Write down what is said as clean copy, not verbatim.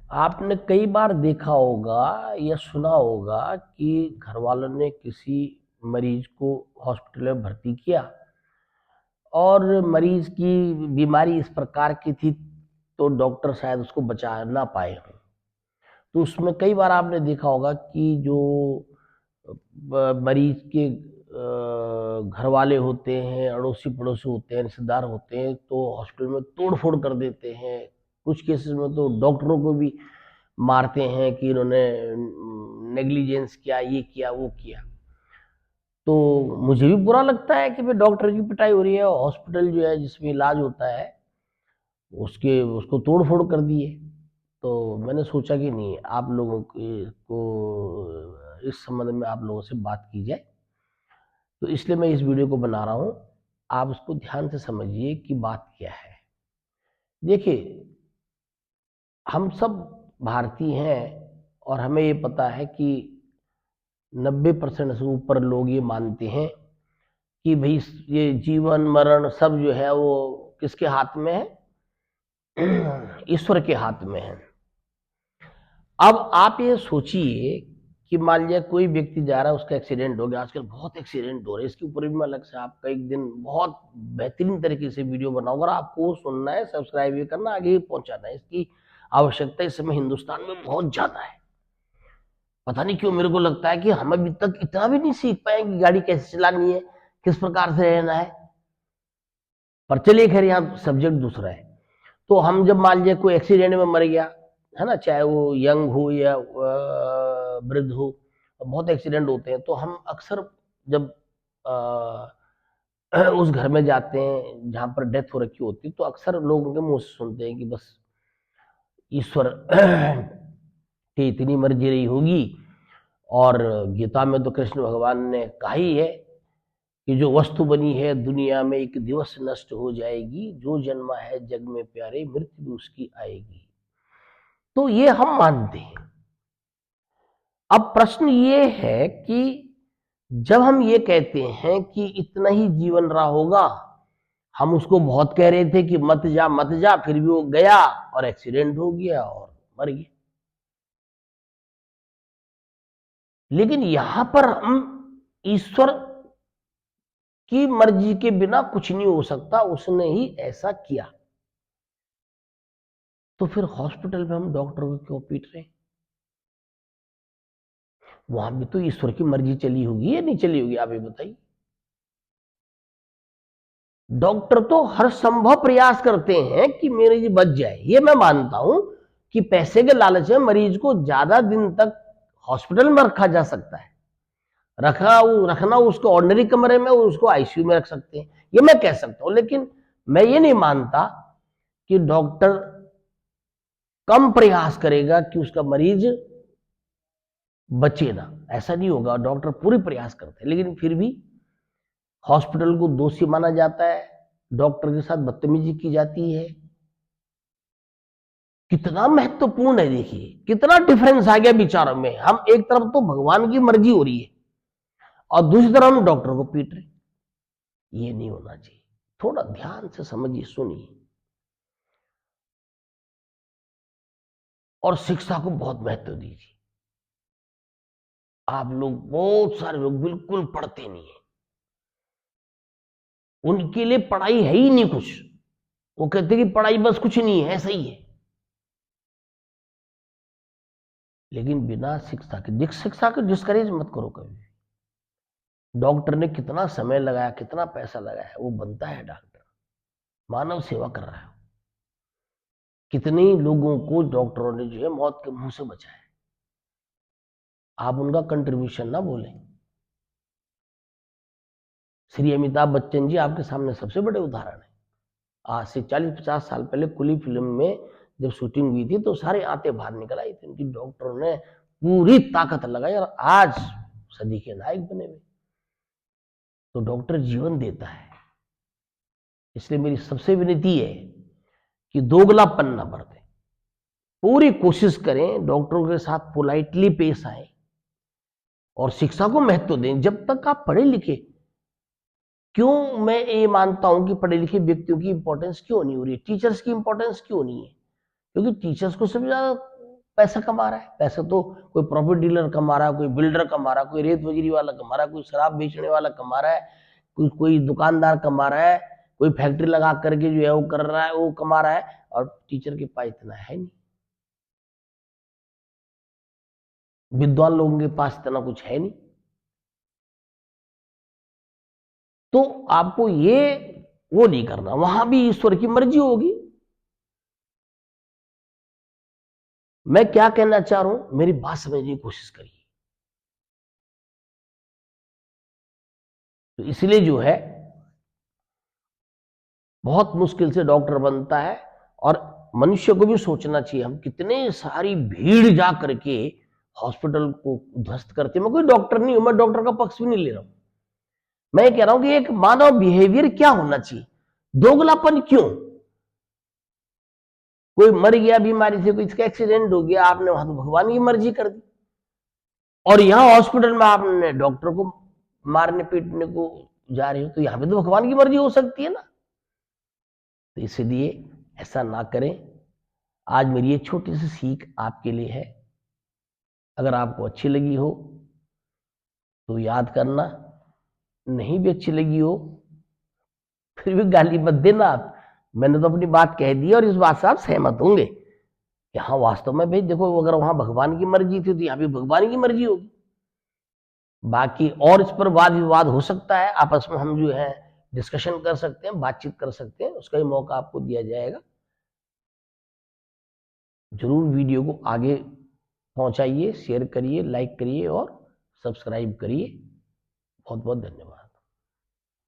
आपने कई बार देखा होगा या सुना होगा कि घर वालों ने किसी मरीज को हॉस्पिटल में भर्ती किया और मरीज की बीमारी इस प्रकार की थी तो डॉक्टर शायद उसको बचा ना पाए हों। तो उसमें कई बार आपने देखा होगा कि जो मरीज के घर वाले होते हैं, अड़ोसी पड़ोसी होते हैं, रिश्तेदार होते हैं, तो हॉस्पिटल में तोड़ फोड़ कर देते हैं। कुछ केसेस में तो डॉक्टरों को भी मारते हैं कि इन्होंने नेग्लिजेंस किया, ये किया, वो किया। तो मुझे भी बुरा लगता है कि भाई डॉक्टर की पिटाई हो रही है, हॉस्पिटल जो है जिसमें इलाज होता है उसके उसको तोड़ फोड़ कर दिए। तो मैंने सोचा कि नहीं, आप लोगों को इस संबंध में आप लोगों से बात की जाए। तो इसलिए मैं इस वीडियो को बना रहा हूँ। आप उसको ध्यान से समझिए कि बात क्या है। देखिए, हम सब भारतीय हैं और हमें ये पता है कि 90% से ऊपर लोग ये मानते हैं कि भाई ये जीवन मरण सब जो है वो किसके हाथ में है? ईश्वर के हाथ में है। अब आप ये सोचिए कि मान लिया कोई व्यक्ति जा रहा है, उसका एक्सीडेंट हो गया। आजकल बहुत एक्सीडेंट हो रहे हैं, इसके ऊपर भी मैं अलग से आपका एक दिन बहुत बेहतरीन तरीके से वीडियो बनाऊंगा। और आपको सुनना है, सब्सक्राइब भी करना, आगे भी पहुंचाना है। इसकी आवश्यकता इस समय हिंदुस्तान में बहुत ज्यादा है। पता नहीं क्यों मेरे को लगता है कि हम अभी तक इतना भी नहीं सीख पाए कि गाड़ी कैसे चलानी है, किस प्रकार से रहना है। पर चलिए, खैर यहाँ सब्जेक्ट दूसरा है। तो हम जब मान लीजिए कोई एक्सीडेंट में मर गया है ना, चाहे वो यंग हो या वृद्ध हो, बहुत एक्सीडेंट होते हैं। तो हम अक्सर जब उस घर में जाते हैं जहां पर डेथ हो रखी होती है, तो अक्सर लोगों के मुंह से सुनते हैं कि बस ईश्वर की इतनी मर्जी रही होगी। और गीता में तो कृष्ण भगवान ने कहा ही है कि जो वस्तु बनी है दुनिया में एक दिवस नष्ट हो जाएगी, जो जन्मा है जग में प्यारे मृत्यु भी उसकी आएगी। तो ये हम मानते हैं। अब प्रश्न ये है कि जब हम ये कहते हैं कि इतना ही जीवन रहा होगा, हम उसको बहुत कह रहे थे कि मत जा मत जा, फिर भी वो गया और एक्सीडेंट हो गया और मर गया। लेकिन यहां पर हम ईश्वर की मर्जी के बिना कुछ नहीं हो सकता, उसने ही ऐसा किया। तो फिर हॉस्पिटल में हम डॉक्टर को क्यों पीट रहे हैं? वहां भी तो ईश्वर की मर्जी चली होगी या नहीं चली होगी, आप ये बताइए। डॉक्टर तो हर संभव प्रयास करते हैं कि मरीज बच जाए। ये मैं मानता हूं कि पैसे के लालच में मरीज को ज्यादा दिन तक हॉस्पिटल में रखा जा सकता है। रखना उसको ऑर्डिनरी कमरे में, उसको आईसीयू में रख सकते हैं, ये मैं कह सकता हूं। लेकिन मैं ये नहीं मानता कि डॉक्टर कम प्रयास करेगा कि उसका मरीज बचे ना। ऐसा नहीं होगा, डॉक्टर पूरी प्रयास करते हैं। लेकिन फिर भी हॉस्पिटल को दोषी माना जाता है, डॉक्टर के साथ बदतमीजी की जाती है। कितना महत्वपूर्ण है, देखिए कितना डिफरेंस आ गया विचारों में। हम एक तरफ तो भगवान की मर्जी हो रही है और दूसरी तरफ हम डॉक्टर को पीट रहे। ये नहीं होना चाहिए। थोड़ा ध्यान से समझिए, सुनिए और शिक्षा को बहुत महत्व दीजिए। आप लोग, बहुत सारे लोग बिल्कुल पढ़ते नहीं है, उनके लिए पढ़ाई है ही नहीं कुछ। वो कहते कि पढ़ाई बस कुछ नहीं है, ऐसा ही है। लेकिन बिना शिक्षा के डिस्करेज मत करो कभी। डॉक्टर ने कितना समय लगाया, कितना पैसा लगाया, वो बनता है डॉक्टर, मानव सेवा कर रहा है। कितने लोगों को डॉक्टरों ने जो है मौत के मुंह से बचाया। आप उनका कंट्रीब्यूशन ना भूलें। श्री अमिताभ बच्चन जी आपके सामने सबसे बड़े उदाहरण है। आज से 40-50 साल पहले कुली फिल्म में जब शूटिंग हुई थी तो सारे आते बाहर निकल आई थी। उनकी डॉक्टरों ने पूरी ताकत लगाई और आज सदी के नायक बने हुए। तो डॉक्टर जीवन देता है। इसलिए मेरी सबसे विनती है कि दोगलापन ना बरतें। पूरी कोशिश करें, डॉक्टरों के साथ पोलाइटली पेश आए और शिक्षा को महत्व दें। जब तक आप पढ़े लिखे, क्यों मैं ये मानता हूं कि पढ़े लिखे व्यक्तियों की इंपॉर्टेंस क्यों नहीं हो रही है, टीचर्स की इंपॉर्टेंस क्यों नहीं है? क्योंकि टीचर्स को सबसे ज्यादा पैसा कमा रहा है। पैसा तो कोई प्रॉपर्टी डीलर कमा रहा है, कोई बिल्डर कमा रहा है, कोई रेत बजरी वाला कमा रहा है, कोई शराब बेचने वाला कमा रहा है, कोई दुकानदार कमा रहा है, कोई फैक्ट्री लगा करके जो है वो कर रहा है, वो कमा रहा है, और टीचर के पास इतना है नहीं। विद्वान लोगों के पास इतना कुछ है नहीं। तो आपको ये वो नहीं करना, वहां भी ईश्वर की मर्जी होगी। मैं क्या कहना चाह रहा हूं, मेरी बात समझने की कोशिश करिए। तो इसलिए जो है बहुत मुश्किल से डॉक्टर बनता है, और मनुष्य को भी सोचना चाहिए, हम कितने सारी भीड़ जा करके हॉस्पिटल को ध्वस्त करते हैं। मैं कोई डॉक्टर नहीं हूं, मैं डॉक्टर का पक्ष भी नहीं ले रहा हूं। मैं कह रहा हूं कि एक मानव बिहेवियर क्या होना चाहिए, दोगलापन क्यों? कोई मर गया बीमारी से, कोई इसका एक्सीडेंट हो गया, आपने वहां तो भगवान की मर्जी कर दी, और यहां हॉस्पिटल में आपने डॉक्टर को मारने पीटने को जा रहे हो, तो यहां पे तो भगवान की मर्जी हो सकती है ना। तो इसलिए ऐसा ना करें। आज मेरी एक छोटी सी सीख आपके लिए है, अगर आपको अच्छी लगी हो तो याद करना, नहीं भी अच्छी लगी हो फिर भी गाली मत देना आप। मैंने तो अपनी बात कह दी और इस बात से आप सहमत होंगे कि हाँ वास्तव में भाई देखो, अगर वहां भगवान की मर्जी थी तो यहाँ भी भगवान की मर्जी होगी। बाकी और इस पर वाद विवाद हो सकता है, आपस में हम जो है डिस्कशन कर सकते हैं, बातचीत कर सकते हैं, उसका ही मौका आपको दिया जाएगा। जरूर वीडियो को आगे पहुंचाइए, शेयर करिए, लाइक करिए और सब्सक्राइब करिए। बहुत बहुत धन्यवाद।